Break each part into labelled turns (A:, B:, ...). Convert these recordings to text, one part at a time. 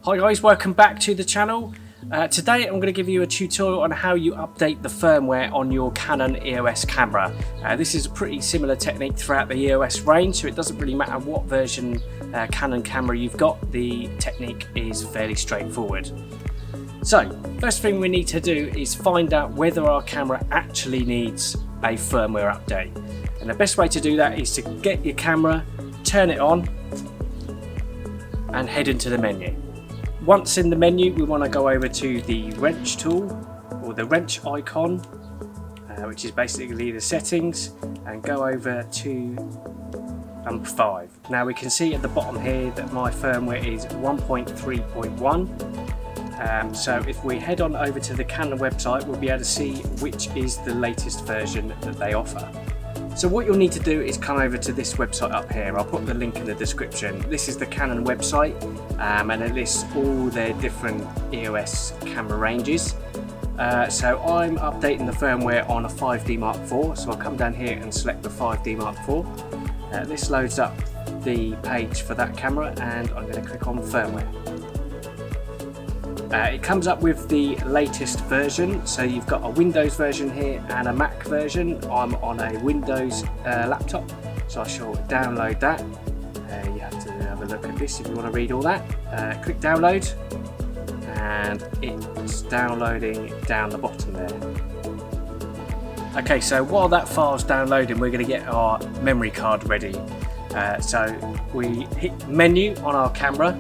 A: Hi guys, welcome back to the channel. Today I'm going to give you a tutorial on how you update the firmware on your Canon EOS camera. This is a pretty similar technique throughout the EOS range, so it doesn't really matter what version Canon camera you've got, the technique is fairly straightforward. So, first thing we need to do is find out whether our camera actually needs a firmware update. And the best way to do that is to get your camera, turn it on, and head into the menu. Once in the menu, we want to go over to the wrench tool, or the wrench icon, which is basically the settings, and go over to number 5. Now we can see at the bottom here that my firmware is 1.3.1. So if we head on over to the Canon website, we'll be able to see which is the latest version that they offer. So what you'll need to do is come over to this website up here. I'll put the link in the description. This is the Canon website, and it lists all their different EOS camera ranges. So I'm updating the firmware on a 5D Mark IV, so I'll come down here and select the 5D Mark IV. This loads up the page for that camera, and I'm going to click on firmware. It comes up with the latest version, so you've got a Windows version here and a Mac version. I'm on a Windows laptop, so I shall download that. You have to have a look at this if you want to read all that. Click download, and it's downloading down the bottom there. Okay, so while that file's downloading, we're going to get our memory card ready. So we hit menu on our camera.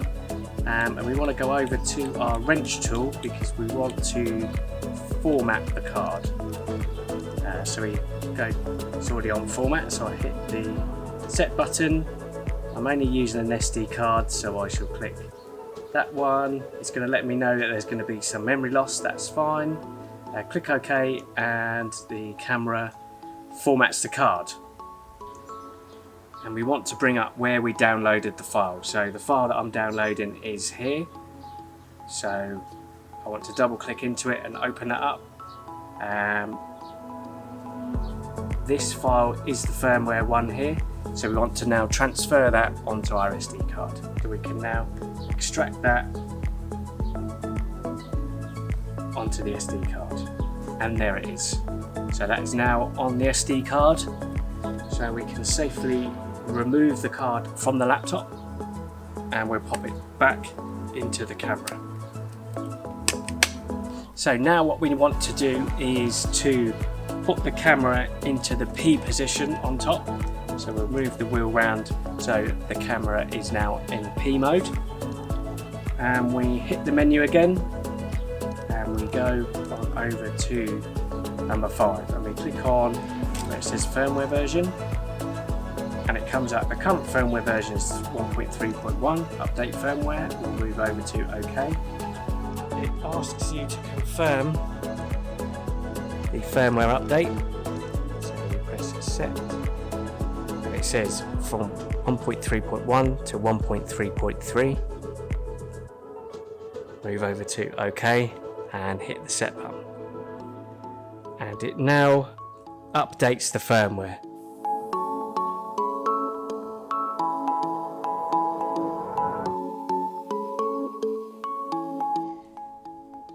A: And we want to go over to our wrench tool because we want to format the card. So we go, it's already on format, so I hit the set button. I'm only using an SD card, so I shall click that one. It's going to let me know that there's going to be some memory loss, that's fine. Click OK, and the camera formats the card. And we want to bring up where we downloaded the file. So the file that I'm downloading is here. So I want to double click into it and open that up. This file is the firmware one here. So we want to now transfer that onto our SD card. So we can now extract that onto the SD card. And there it is. So that is now on the SD card. So we can safely remove the card from the laptop, and we'll pop it back into the camera. So now what we want to do is to put the camera into the P position on top. So we'll move the wheel round so the camera is now in P mode, and we hit the menu again, and we go on over to number 5, and we click on where it says firmware version. And it comes up, the current firmware version is 1.3.1, update firmware. We'll move over to OK. It asks you to confirm the firmware update. So we press set, and it says from 1.3.1 to 1.3.3. Move over to OK and hit the set button. And it now updates the firmware.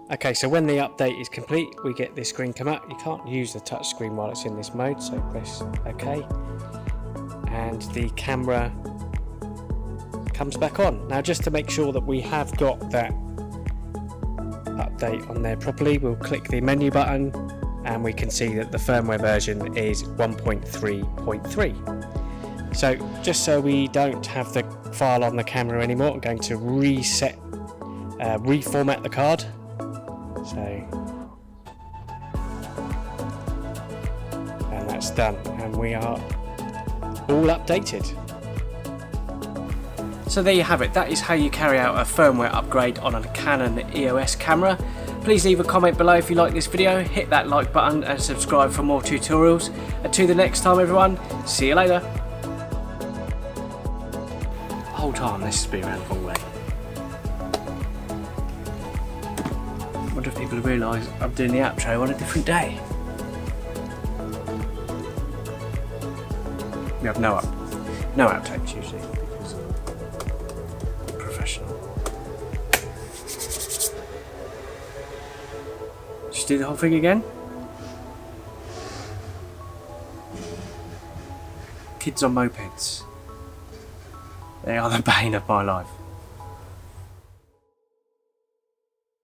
A: Okay, so when the update is complete, we get this screen come up. You can't use the touch screen while it's in this mode, so press OK. And the camera comes back on. Now, just to make sure that we have got that update on there properly, we'll click the menu button, and we can see that the firmware version is 1.3.3. So, just so we don't have the file on the camera anymore, I'm going to reformat the card. So, and that's done, and we are all updated. So there you have it. That is how you carry out a firmware upgrade on a Canon EOS camera. Please leave a comment below if you like this video, hit that like button and subscribe for more tutorials. Until the next time everyone, see you later. Hold on, this has been around the wrong way. I wonder if people realise I'm doing the outro on a different day. We have no outtakes usually because I'm professional. Just do the whole thing again. Kids on mopeds. They are the bane of my life.